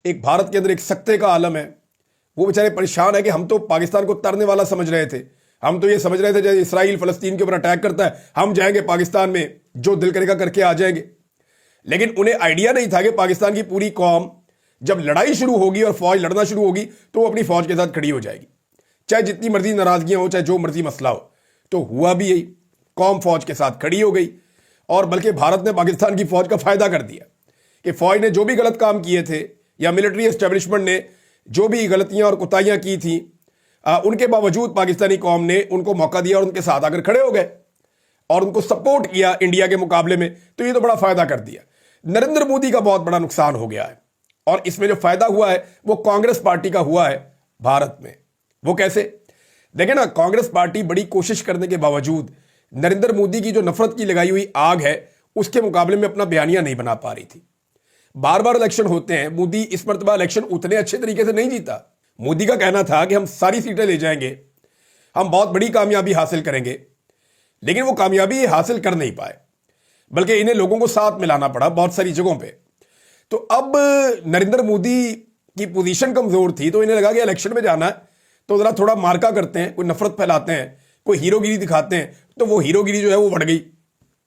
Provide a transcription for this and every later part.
एक भारत के अंदर एक सख्ते का आलम है, वो बेचारे परेशान है कि हम तो पाकिस्तान को तरने वाला समझ रहे थे। हम तो ये समझ रहे थे जैसे इसराइल फलस्तीन के ऊपर अटैक करता है, हम जाएंगे पाकिस्तान में, जो दिल करेगा करके आ जाएंगे। लेकिन उन्हें आइडिया नहीं था कि पाकिस्तान की पूरी कौम जब लड़ाई शुरू होगी और फौज लड़ना शुरू होगी तो वो अपनी फौज के साथ खड़ी हो जाएगी, चाहे जितनी मर्जी नाराजगियां हो, चाहे जो मर्जी मसला हो। तो हुआ भी यही, कौम फौज के साथ खड़ी हो गई। और बल्कि भारत ने पाकिस्तान की फौज का फायदा कर दिया कि फौज ने जो भी गलत काम किए थे या मिलिट्री एस्टेब्लिशमेंट ने जो भी गलतियां और कुताहियां की थी, उनके बावजूद पाकिस्तानी कौम ने उनको मौका दिया और उनके साथ आकर खड़े हो गए और उनको सपोर्ट किया इंडिया के मुकाबले में। तो ये तो बड़ा फायदा कर दिया। नरेंद्र मोदी का बहुत बड़ा नुकसान हो गया है और इसमें जो फायदा हुआ है वो कांग्रेस पार्टी का हुआ है भारत में। वो कैसे? देखें ना, कांग्रेस पार्टी बड़ी कोशिश करने के बावजूद नरेंद्र मोदी की जो नफरत की लगाई हुई आग है उसके मुकाबले में अपना बयानिया नहीं बना पा रही थी। बार बार इलेक्शन होते हैं, मोदी इस मरतबा इलेक्शन उतने अच्छे तरीके से नहीं जीता। मोदी का कहना था कि हम सारी सीटें ले जाएंगे, हम बहुत बड़ी कामयाबी हासिल करेंगे, लेकिन वो कामयाबी हासिल कर नहीं पाए, बल्कि इन्हें लोगों को साथ मिलाना पड़ा बहुत सारी जगहों पे। तो अब नरेंद्र मोदी की पोजीशन कमजोर थी, तो इन्हें लगा कि इलेक्शन में जाना है तो जरा थोड़ा मार्का करते हैं, कोई नफरत फैलाते हैं, कोई हीरोगिरी दिखाते हैं। तो वो हीरोगिरी जो है वो बढ़ गई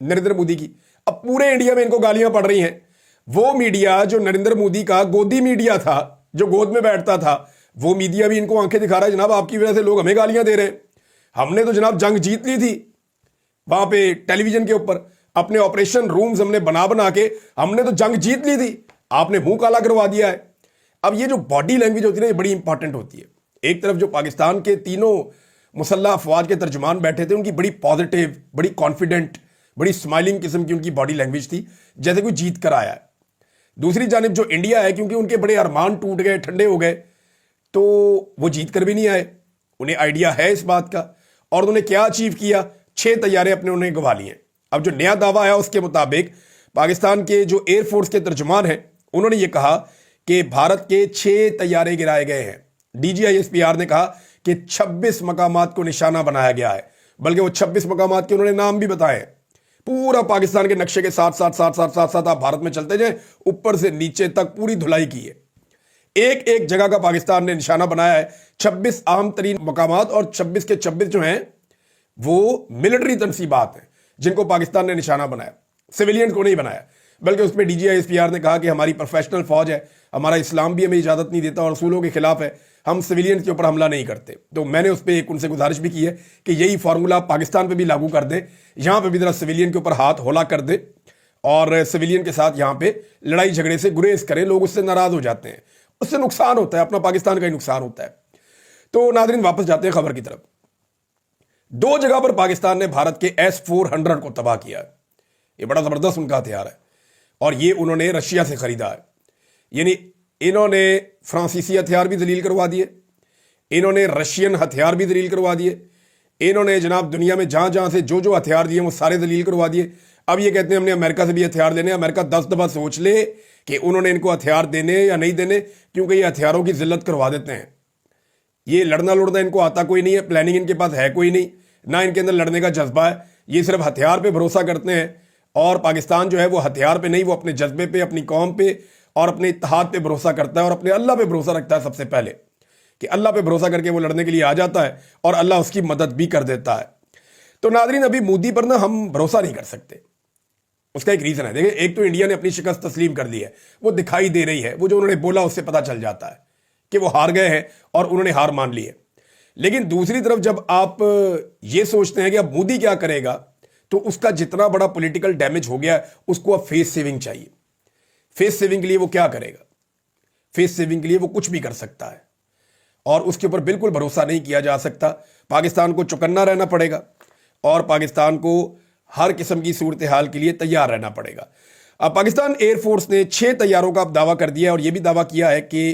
नरेंद्र मोदी की। अब पूरे इंडिया में इनको गालियां पड़ रही हैं। वो मीडिया जो नरेंद्र मोदी का गोदी मीडिया था, जो गोद में बैठता था, वो मीडिया भी इनको आंखें दिखा रहा है, जनाब आपकी वजह से लोग हमें गालियां दे रहे हैं। हमने तो जनाब जंग जीत ली थी वहां पे टेलीविजन के ऊपर, अपने ऑपरेशन रूम्स हमने बना के हमने तो जंग जीत ली थी, आपने मुंह काला करवा दिया है। अब ये जो बॉडी लैंग्वेज होती है ना, ये बड़ी इंपॉर्टेंट होती है। एक तरफ जो पाकिस्तान के तीनों मुसल्लह अफवाज के तर्जुमान बैठे थे, उनकी बड़ी पॉजिटिव, बड़ी कॉन्फिडेंट, बड़ी स्माइलिंग किस्म की उनकी बॉडी लैंग्वेज थी, जैसे कोई जीत कर आया है। दूसरी जानिब जो इंडिया है, क्योंकि उनके बड़े अरमान टूट गए, ठंडे हो गए, तो वो जीत कर भी नहीं आए। उन्हें आइडिया है इस बात का और उन्होंने क्या अचीव किया, 6 तैयारे अपने उन्हें गंवा लिए। अब जो नया दावा आया उसके मुताबिक पाकिस्तान के जो एयरफोर्स के तर्जुमान हैं उन्होंने ये कहा कि भारत के 6 तैयारे गिराए गए हैं। DGISPR ने कहा कि 26 मकामात को निशाना बनाया गया है, बल्कि वो 26 मकामात के उन्होंने नाम भी बताए। पूरा पाकिस्तान के नक्शे के साथ साथ साथ साथ साथ साथ आप भारत में चलते जाए, ऊपर से नीचे तक पूरी धुलाई की है। एक एक जगह का पाकिस्तान ने निशाना बनाया है। 26 अहम तरीन मकामात और 26 के 26 जो हैं वो मिलिट्री तनसीबात हैं जिनको पाकिस्तान ने निशाना बनाया, सिविलियन को नहीं बनाया। बल्कि उसमें DGISPR ने कहा कि हमारी प्रोफेशनल फौज है, हमारा इस्लाम भी हमें इजाजत नहीं देता और रसूलों के खिलाफ है, हम सिविलियन के ऊपर हमला नहीं करते। तो मैंने उस पर एक उनसे गुजारिश भी की है कि यही फार्मूला पाकिस्तान पे भी लागू कर दे, यहाँ पे भी जरा सिविलियन के ऊपर हाथ होला कर दे और सिविलियन के साथ यहाँ पे लड़ाई झगड़े से गुरेज करें। लोग उससे नाराज हो जाते हैं, उससे नुकसान होता है, अपना पाकिस्तान का ही नुकसान होता है। तो नाज़रीन वापस जाते हैं खबर की तरफ। 2 जगह पर पाकिस्तान ने भारत के S-400 को तबाह किया है। ये बड़ा जबरदस्त उनका हथियार है और ये उन्होंने रशिया से खरीदा है। यानी इन्होंने फ्रांसीसी हथियार भी दलील करवा दिए, इन्होंने रशियन हथियार भी दलील करवा दिए, इन्होंने जनाब दुनिया में जहां जहां से जो जो हथियार दिए वो सारे दलील करवा दिए। अब ये कहते हैं हमने अमेरिका से भी हथियार लेने। अमेरिका 10 दफा सोच ले कि उन्होंने इनको हथियार देने या नहीं देने, क्योंकि ये हथियारों की जिल्लत करवा देते हैं। ये लड़ना लुड़ना इनको आता कोई नहीं है, प्लानिंग इनके पास है कोई नहीं, ना इनके अंदर लड़ने का जज्बा है। ये सिर्फ हथियार पे भरोसा करते हैं और पाकिस्तान जो है वो हथियार पे नहीं, वो अपने जज्बे पे, अपनी कौम पे और अपने इत्तेहाद पे भरोसा करता है और अपने अल्लाह पे भरोसा रखता है सबसे पहले, कि अल्लाह पे भरोसा करके वो लड़ने के लिए आ जाता है और अल्लाह उसकी मदद भी कर देता है। तो नाज़रीन अभी मोदी पर ना हम भरोसा नहीं कर सकते। उसका एक रीज़न है। देखिए, एक तो इंडिया ने अपनी शिकस्त तस्लीम कर ली है, वो दिखाई दे रही है, वो जो उन्होंने बोला उससे पता चल जाता है कि वो हार गए हैं और उन्होंने हार मान ली है। लेकिन दूसरी तरफ जब आप ये सोचते हैं कि अब मोदी क्या करेगा, तो उसका जितना बड़ा पॉलिटिकल डैमेज हो गया उसको अब फेस सेविंग चाहिए। फेस सेविंग के लिए वो क्या करेगा? फेस सेविंग के लिए वो कुछ भी कर सकता है और उसके ऊपर बिल्कुल भरोसा नहीं किया जा सकता। पाकिस्तान को चौकन्ना रहना पड़ेगा और पाकिस्तान को हर किस्म की सूरत हाल के लिए तैयार रहना पड़ेगा। अब पाकिस्तान एयरफोर्स ने 6 तैयारों का दावा कर दिया और यह भी दावा किया है कि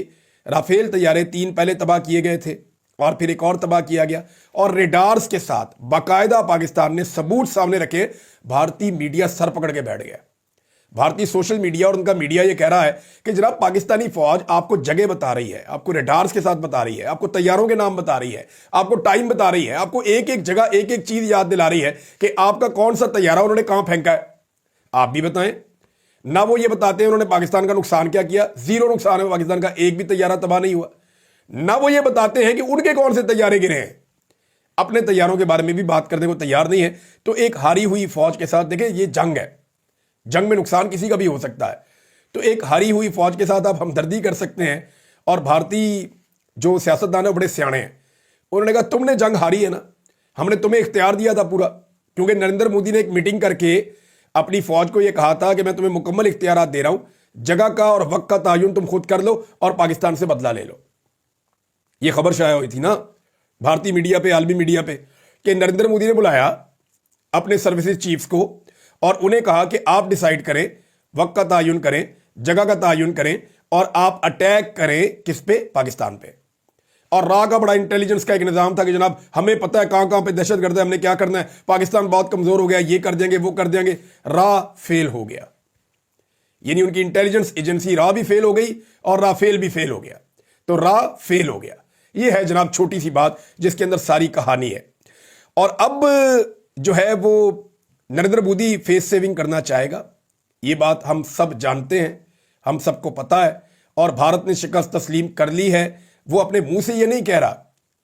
राफेल तैयारे 3 पहले तबाह किए गए थे और फिर एक और तबाह किया गया और रेडार्स के साथ बाकायदा पाकिस्तान ने सबूत सामने रखे। भारतीय मीडिया सर पकड़ के बैठ गया। भारतीय सोशल मीडिया और उनका मीडिया ये कह रहा है कि जनाब पाकिस्तानी फौज आपको जगह बता रही है, आपको रेडार्स के साथ बता रही है, आपको तैयारों के नाम बता रही है, आपको टाइम बता रही है, आपको एक एक जगह एक एक चीज याद दिला रही है कि आपका कौन सा तैयारा उन्होंने कहां फेंका है। आप भी बताएं। نہ وہ یہ بتاتے ہیں انہوں نے پاکستان کا نقصان کیا کیا، زیرو نقصان ہے پاکستان کا، ایک بھی طیارہ تباہ نہیں ہوا۔ نہ وہ یہ بتاتے ہیں کہ ان کے کون سے طیارے گرے ہیں، اپنے طیاروں کے بارے میں بھی بات کرنے کو تیار نہیں ہے۔ تو ایک ہاری ہوئی فوج کے ساتھ، دیکھیں یہ جنگ ہے، جنگ میں نقصان کسی کا بھی ہو سکتا ہے، تو ایک ہاری ہوئی فوج کے ساتھ آپ ہمدردی کر سکتے ہیں۔ اور بھارتی جو سیاستدان ہیں بڑے سیانے ہیں، انہوں نے کہا تم نے جنگ ہاری ہے نا، ہم نے تمہیں اختیار دیا تھا پورا، کیونکہ نریندر مودی نے ایک میٹنگ کر کے اپنی فوج کو یہ کہا تھا کہ میں تمہیں مکمل اختیارات دے رہا ہوں، جگہ کا اور وقت کا تعین تم خود کر لو اور پاکستان سے بدلہ لے لو۔ یہ خبر شائع ہوئی تھی نا بھارتی میڈیا پہ، عالمی میڈیا پہ، کہ نریندر مودی نے بلایا اپنے سروسز چیفز کو اور انہیں کہا کہ آپ ڈیسائیڈ کریں، وقت کا تعین کریں، جگہ کا تعین کریں، اور آپ اٹیک کریں کس پہ؟ پاکستان پہ۔ اور را کا بڑا انٹیلیجنس کا ایک نظام تھا کہ جناب ہمیں پتہ ہے کہاں کہاں پہ دہشت گرد ہے، ہم نے کیا کرنا ہے، پاکستان بہت کمزور ہو گیا، یہ کر دیں گے وہ کر دیں گے۔ را فیل ہو گیا، یعنی ان کی انٹیلیجنس ایجنسی را بھی فیل ہو گئی اور را فیل بھی فیل ہو گیا، تو را فیل ہو گیا۔ یہ ہے جناب چھوٹی سی بات جس کے اندر ساری کہانی ہے۔ اور اب جو ہے وہ نریندر مودی فیس سیونگ کرنا چاہے گا، یہ بات ہم سب جانتے ہیں، ہم سب کو پتا ہے، اور بھارت نے شکست تسلیم کر لی ہے۔ وہ اپنے منہ سے یہ نہیں کہہ رہا،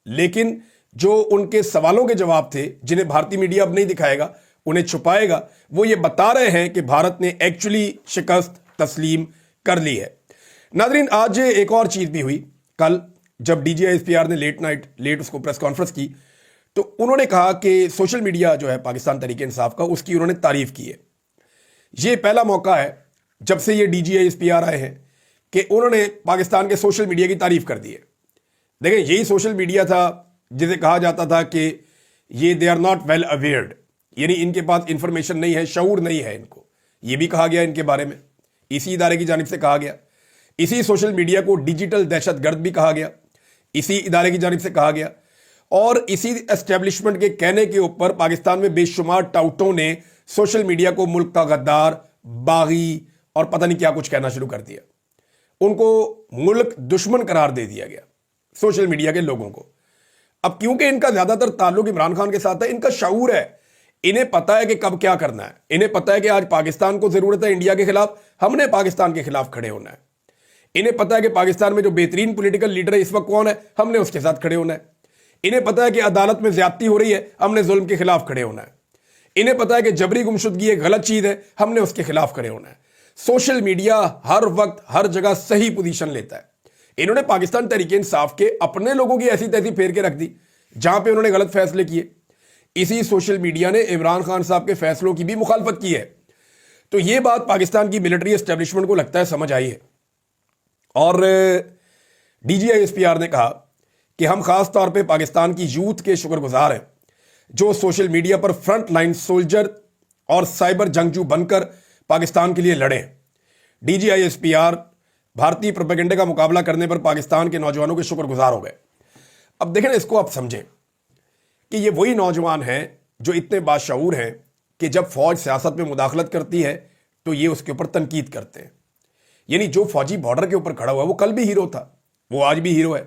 لیکن جو ان کے سوالوں کے جواب تھے جنہیں بھارتی میڈیا اب نہیں دکھائے گا، انہیں چھپائے گا، وہ یہ بتا رہے ہیں کہ بھارت نے ایکچولی شکست تسلیم کر لی ہے۔ ناظرین، آج ایک اور چیز بھی ہوئی، کل جب D G I S P R نے لیٹ اس کو پریس کانفرنس کی، تو انہوں نے کہا کہ سوشل میڈیا جو ہے پاکستان تحریک انصاف کا، اس کی انہوں نے تعریف کی ہے۔ یہ پہلا موقع ہے جب سے یہ D G I S P R آئے ہیں کہ انہوں نے پاکستان کے سوشل میڈیا کی تعریف کر دی ہے۔ دیکھیں یہی سوشل میڈیا تھا جسے کہا جاتا تھا کہ یہ دے آر ناٹ ویل اویئرڈ، یعنی ان کے پاس انفارمیشن نہیں ہے، شعور نہیں ہے ان کو، یہ بھی کہا گیا ان کے بارے میں، اسی ادارے کی جانب سے کہا گیا۔ اسی سوشل میڈیا کو ڈیجیٹل دہشت گرد بھی کہا گیا، اسی ادارے کی جانب سے کہا گیا، اور اسی اسٹیبلشمنٹ کے کہنے کے اوپر پاکستان میں بے شمار ٹاؤٹوں نے سوشل میڈیا کو ملک کا غدار، باغی اور پتہ نہیں کیا کچھ کہنا شروع کر دیا۔ ان کو ملک دشمن قرار دے دیا گیا سوشل میڈیا کے لوگوں کو۔ اب کیونکہ ان کا زیادہ تر تعلق عمران خان کے ساتھ ہے، ان کا شعور ہے، انہیں پتا ہے کہ کب کیا کرنا ہے، انہیں پتا ہے کہ آج پاکستان کو ضرورت ہے انڈیا کے خلاف، ہم نے پاکستان کے خلاف کھڑے ہونا ہے۔ انہیں پتا ہے کہ پاکستان میں جو بہترین پولیٹیکل لیڈر ہے اس وقت کون ہے، ہم نے اس کے ساتھ کھڑے ہونا ہے۔ انہیں پتا ہے کہ عدالت میں زیادتی ہو رہی ہے، ہم نے ظلم کے خلاف کھڑے ہونا ہے۔ انہیں پتا ہے کہ جبری گمشدگی ایک غلط چیز ہے، ہم نے اس کے خلاف کھڑے ہونا ہے۔ سوشل میڈیا ہر وقت ہر جگہ صحیح پوزیشن لیتا ہے۔ انہوں نے پاکستان تحریک انصاف کے اپنے لوگوں کی ایسی تیسی پھیر کے رکھ دی جہاں پہ انہوں نے غلط فیصلے کیے۔ اسی سوشل میڈیا نے عمران خان صاحب کے فیصلوں کی بھی مخالفت کی ہے۔ تو یہ بات پاکستان کی ملٹری اسٹیبلشمنٹ کو لگتا ہے سمجھ آئی ہے، اور D G I S P R نے کہا کہ ہم خاص طور پہ پاکستان کی یوتھ کے شکر گزار ہیں جو سوشل میڈیا پر فرنٹ لائن سولجر اور سائبر جنگجو بن کر پاکستان کے لیے لڑے۔ D G I S P R بھارتی پروپیگنڈے کا مقابلہ کرنے پر پاکستان کے نوجوانوں کے شکر گزار ہو گئے۔ اب دیکھیں اس کو آپ سمجھیں کہ یہ وہی نوجوان ہیں جو اتنے باشعور ہیں کہ جب فوج سیاست میں مداخلت کرتی ہے تو یہ اس کے اوپر تنقید کرتے ہیں۔ یعنی جو فوجی بارڈر کے اوپر کھڑا ہوا ہے وہ کل بھی ہیرو تھا، وہ آج بھی ہیرو ہے،